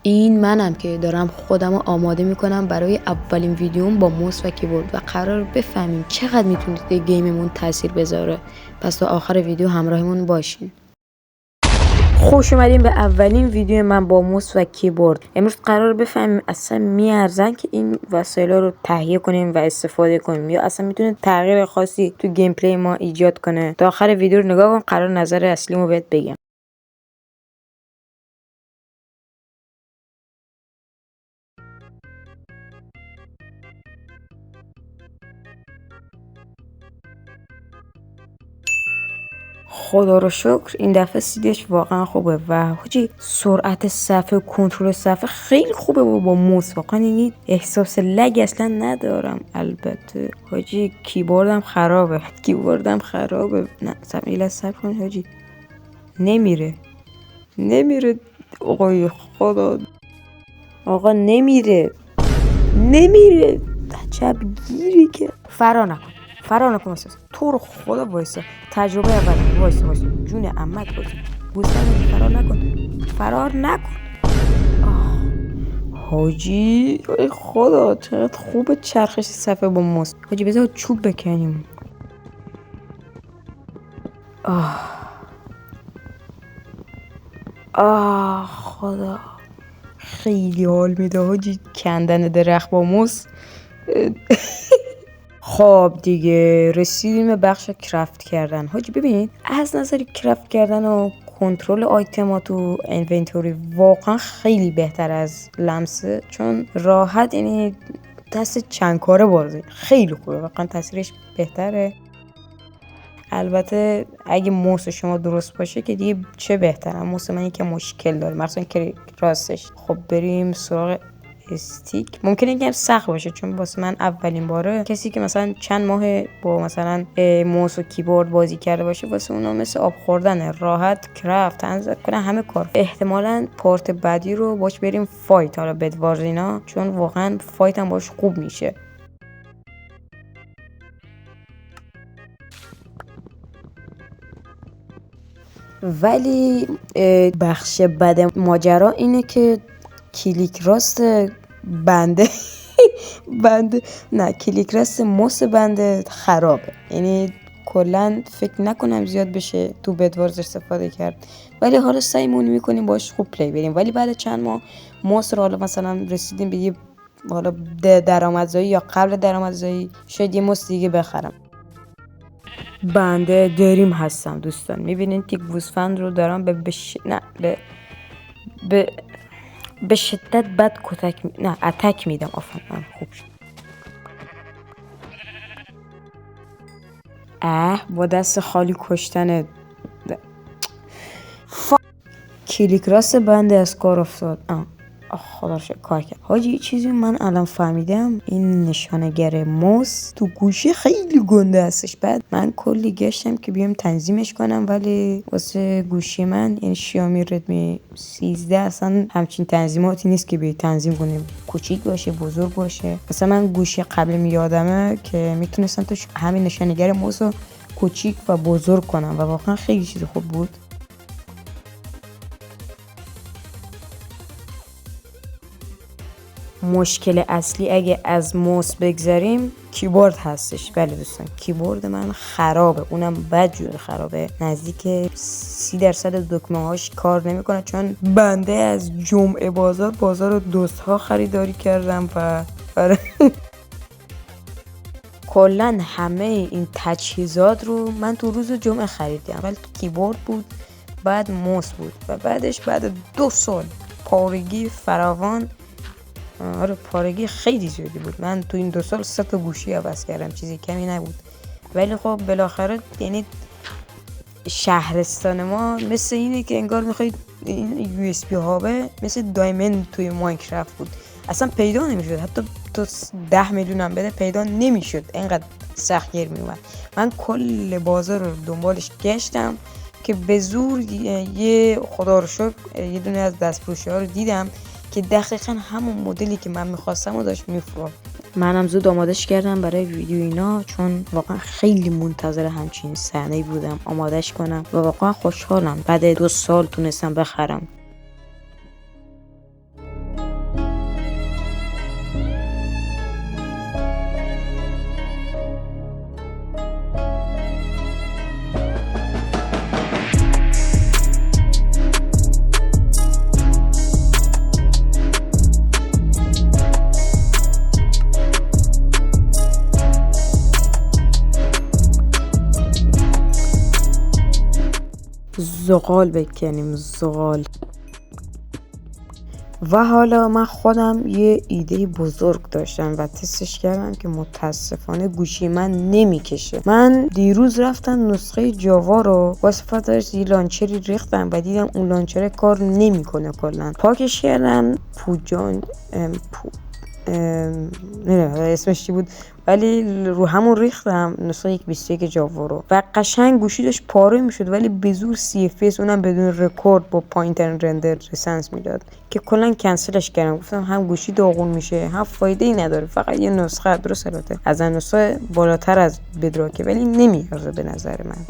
این منم که دارم خودم رو آماده میکنم برای اولین ویدیوم با موس و کیبورد و قرار بفهمیم چقدر میتونه توی گیممون تاثیر بذاره. پس تا آخر ویدیو همراهمون باشین. خوش اومدین به اولین ویدیو من با موس و کیبورد. امروز قرار بفهمیم اصلا میارزن که این وسایل رو تهیه کنیم و استفاده کنیم یا اصلا میتونه تغییر خاصی تو گیم پلی ما ایجاد کنه. تا آخر ویدیو رو نگاه کن، قرار نظر اصلیمو بهت بگم. خدا رو شکر این دفعه سیدش واقعا خوبه و حاجی سرعت صفحه و کنترل صفحه خیلی خوبه با موس. واقعا این احساس لگ اصلا ندارم. البته حاجی کیبوردم خرابه. نه صبر کن حاجی. نمیره آقای خدا. آقا نمیره عجب گیری که فرار نکن اساس. تو رو خدا وایسا، تجربه اولم. وایسا جون عمت وایسا. فرار نکن. حاجی ای خدا چقدر خوبه چرخش صفحه با موس. حاجی بذار چوب بکنیم. خدا خیلی حال میده حاجی کندن درخت با موس. خب دیگه رسیدیم به بخش کرافت کردن. حاجی ببینید از نظر کرافت کردن و کنترل آیتمات و اینونتوری واقعا خیلی بهتر از لمسه، چون راحت یعنی دست چند کاره بازی خیلی خوبه. واقعا تاثیرش بهتره. البته اگه موس شما درست باشه که دیگه چه بهتره. موس من یکم مشکل داره مثلا که راستش. خب بریم سراغ استیک. ممکنه یکم سخت باشه چون واسه من اولین باره. کسی که مثلا چند ماه با مثلا موس و کیبورد بازی کرده باشه واسه اونا مثل آب خوردنه. راحت کرافت تنظیم کنه همه کار. احتمالاً پارت بعدی رو باش بریم فایت، حالا بدوارزینا، چون واقعا فایت هم باش خوب میشه. ولی بخش بد ماجرا اینه که کلیک راست بنده کلیک راست موس بنده خرابه. یعنی کلا فکر نکنم زیاد بشه تو بدوارز استفاده کرد، ولی حالا سعیمون میکنیم باش خوب پلی بریم. ولی بعد چند ماه موس رو حالا مثلا رسیدیم به یه حالا درآمدزایی یا قبل درآمدزایی شاید یه موس دیگه بخرم. بنده دریم هستم دوستان. میبینید که گوسفند رو دارم به شدت بد اتک میدم. آفرین خوب شد. با دست خالی کشتن کلیک راست بنده از کار افتاد. خدا رو کار کرد. حاجی یه چیزی من الان فهمیدم، این نشانگر موس تو گوشی خیلی گنده هستش. بعد من کلی گشتم که بیام تنظیمش کنم، ولی واسه گوشی من این شیائومی ردمی 13 اصلا همچین تنظیماتی نیست که بیای تنظیم کنیم، کوچیک باشه بزرگ باشه. مثلا من گوشی قبل یادمه که میتونستم توش همین نشانگر موس رو کوچیک و بزرگ کنم و واقعا خیلی چیز خوب بود. مشکل اصلی اگه از موس بگذاریم کیبورد هستش. بله دوستان کیبورد من خرابه، اونم بدجور خرابه. نزدیک 30% دکمه هاش کار نمیکنه، چون بنده از جمعه بازار دوست ها خریداری کردم و کلن همه این تجهیزات رو من تو روز جمعه خریدم. اول کیبورد بود، بعد موس بود و بعدش بعد 2 سال پارگی فراوان. آره پارگی خیلی زیادی بود. من تو این 2 سال 3 تا گوشی عوض کردم، چیزی کمی نبود. ولی خب بالاخره یعنی شهرستان ما مثل اینه که انگار میخواید این یو اس بی هابه مثل دایمند توی ماینکرافت بود، اصلا پیدا نمیشد. حتی تو 10 میلیون هم بده پیدا نمیشد، اینقدر سخت گیر میومد. من کل بازار رو دنبالش گشتم که به زور یه خدا رو شکر یه دونه از دستفروشی ها رو دیدم که دقیقا همون مدلی که من میخواستم و داشت میفروخت. منم زود آمادش کردم برای ویدیو اینا، چون واقعا خیلی منتظر همچین صحنه‌ای بودم آمادش کنم و واقعا خوشحالم بعد 2 سال تونستم بخرم. زغال بکنیم، زغال. و حالا من خودم یه ایده بزرگ داشتم و تستش کردم که متاسفانه گوشی من نمیکشه. من دیروز رفتم نسخه جاوا رو با استفادهش یه لانچری ریختم و دیدم اون لانچر کار نمیکنه. کلا پاکش کردم، نه اسمش چی بود، ولی رو همون ریختم نسخه 1.21 جاوا رو و قشنگ گوشی داشت پاره میشد، ولی به زور CFS اونم بدون رکورد با پایینترین رندر رسانس میداد که کلا کنسلش کردم. گفتم هم گوشی داغون میشه هم فایده ای نداره، فقط یه نسخه درست البته از نسخه بالاتر از بدراکه ولی نمیارزه به نظر من.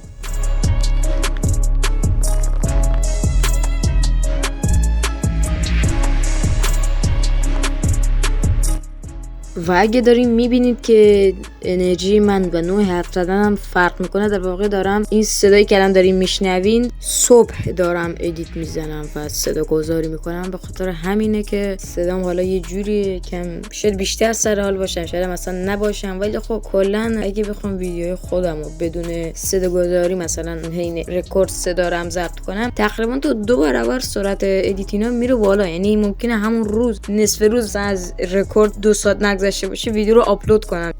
و اگه داریم میبینید که انرژی من و نوع حرف زدنم فرق میکنه، در واقع دارم این صدایی که الان داریم میشنوین صبح دارم ادیت میزنم و صدا گذاری میکنم. به خاطر همینه که صدام حالا یه جوری کم شاید بیشتر سر حال باشم، شاید مثلا نباشم، ولی خب کلا اگه بخوام ویدیوهای خودم رو بدون صدا گذاری مثلا حین رکورد صدا رو ضبط کنم، تقریبا تو 2 برابر سرعت ادیتینا میره بالا. یعنی ممکنه همون روز نصف روز از رکورد 2 ساعت نگذشته باشه ویدیو رو آپلود کنم.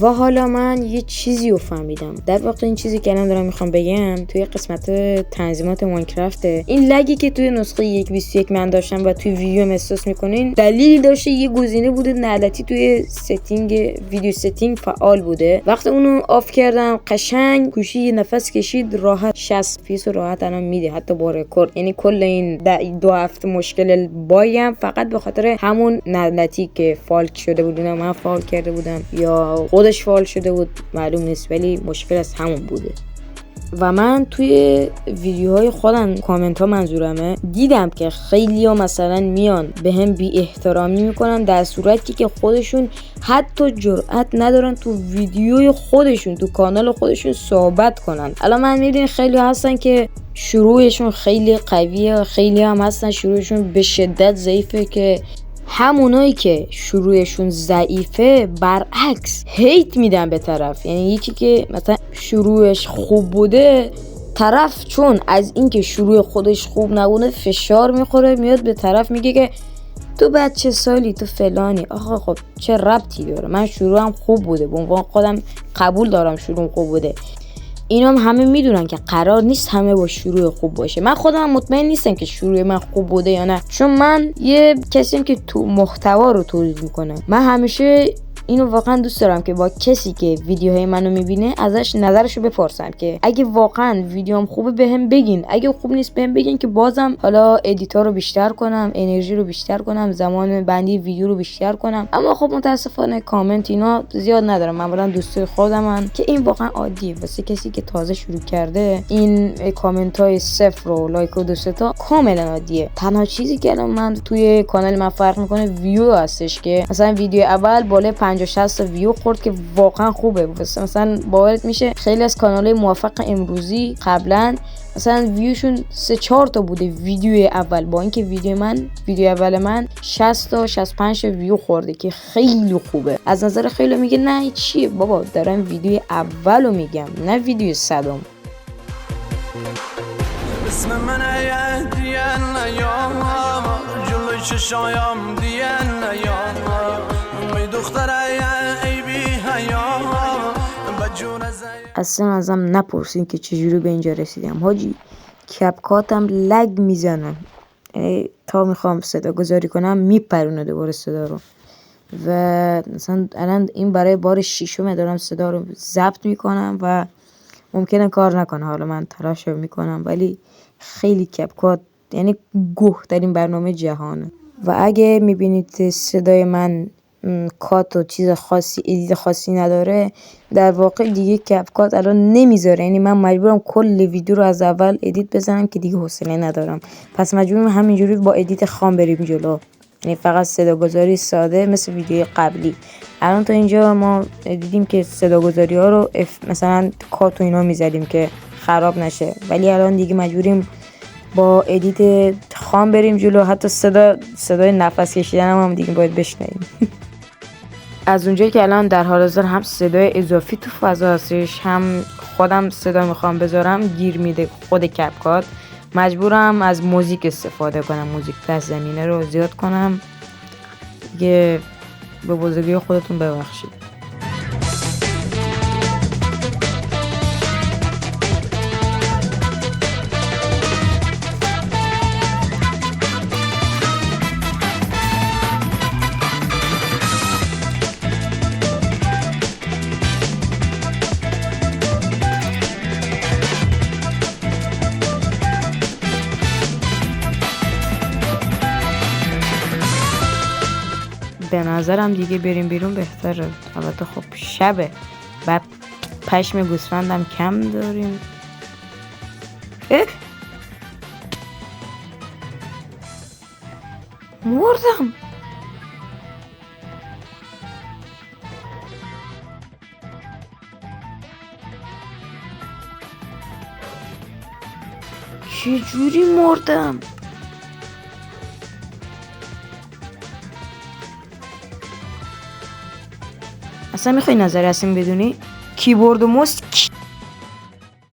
و حالا من یه چیزی رو فهمیدم. در واقع این چیزی که الان دارم میخوام بگم توی قسمت تنظیمات ماینکرافته. این لگی که توی نسخه 1.21 من داشتم و توی ویدیو احساس میکنین دلیل داشته. یه گزینه بوده نعلتی توی ستینگ ویدیو ستینگ فعال بوده. وقتی اونو آف کردم قشنگ گوشی یه نفس کشید، راحت 60 فیس راحت الان میده حتی با رکورد. یعنی کل این 2 هفته مشکل بایم فقط به خاطر همون نعلتی که فال شده بود. من فال کرده بودم یا خودش فال شده بود معلوم نیست، ولی مشکل از همون بوده. و من توی ویدیوهای خودم کامنت ها منظورمه دیدم که خیلی ها مثلا میان به هم بی احترامی میکنن، در صورتی که خودشون حتی جرئت ندارن تو ویدیوی خودشون تو کانال خودشون صحبت کنن. الان من میدونم خیلی هستن که شروعشون خیلی قویه، خیلی هم هستن شروعشون به شدت ضعیفه، که همونایی که شروعشون ضعیفه برعکس هیت میدن به طرف. یعنی یکی که مثلا شروعش خوب بوده، طرف چون از اینکه شروع خودش خوب نبوده فشار میخوره، میاد به طرف میگه که تو بچه سالی، تو فلانی. آخه خب چه ربطی داره؟ من شروعم خوب بوده، به عنوان خودم قبول دارم شروعم خوب بوده. اینا همه میدونن که قرار نیست همه با شروع خوب باشه. من خودم مطمئن نیستم که شروع من خوب بوده یا نه، چون من یه کسیم که تو محتوا رو تولید میکنه. من همیشه اینو واقعا دوست دارم که با کسی که ویدیوهای منو میبینه ازش نظرشو بپرسم که اگه واقعا ویدیوم خوبه بهم بگین، اگه خوب نیست بهم بگین که بازم حالا ادیتور رو بیشتر کنم، انرژی رو بیشتر کنم، زمان بندی ویدیو رو بیشتر کنم. اما خب متاسفانه کامنت اینا زیاد ندارم. معمولا دوستای خودمن که این واقعا عادیه واسه کسی که تازه شروع کرده. این کامنت های 0 و لایک و 2 تا کاملا عادیه. تنها چیزی که الان من توی کانال من فرق میکنه ویو هستش که مثلا ویدیو اول بالای 50-60 تا ویو خورد که واقعا خوبه. مثلا باورت میشه خیلی از کانال‌های موفق امروزی قبلا مثلا ویوشون 3-4 تا بوده ویدیو اول، با اینکه ویدیو اول من 60 تا 65 ویو خورده که خیلی خوبه. از نظر خیلی میگه نه چیه بابا، دارم ویدیو اولو میگم نه ویدیو صدام. اسم من دیان نیام جلوی چشایم دیان نیام می دختر ای بی حیا بجون اصلا ازم نپرسین که چجوری به اینجا رسیدم حاجی. کپکاتم لگ میزنم، تا میخوام صدا گذاری کنم میپرونه دوباره صدا رو. و مثلا الان این برای بار 6 دارم صدا رو ضبط میکنم و ممکنه کار نکنه. حالا من تلاش میکنم ولی خیلی کپکات یعنی گوه ترین برنامه جهانه. و اگه میبینید صدای من کات و چیز خاصی ادیت خاصی نداره، در واقع دیگه کپکات الان نمیذاره. یعنی من مجبورم کل ویدیو رو از اول ادیت بزنم که دیگه حوصله ندارم، پس مجبورم همینجوری با ادیت خام بریم جلو. یعنی فقط صداگذاری ساده مثل ویدیو قبلی. الان تا اینجا ما دیدیم که صداگذاری ها رو مثلا کات و اینا میزدیم که خراب نشه، ولی الان دیگه مجبوریم با ادیت خام بریم جلو. حتی صدای نفس کشیدن هم دیگه باید بشنویم. از اونجایی که الان در حال حاضر هم صدای اضافی تو فضا هستش، هم خودم صدا میخوام بذارم گیر میده خود کپکات. مجبورم از موزیک استفاده کنم، موزیک پس زمینه رو زیاد کنم دیگه. به بزرگی خودتون ببخشید. به نظرم دیگه بریم بیرون بهتره. البته خب شبه، بعد پشم گوسفندم کم داریم. مردم. چجوری مردم؟ اصلا میخوای نظر هستیم بدونی کیبورد و موس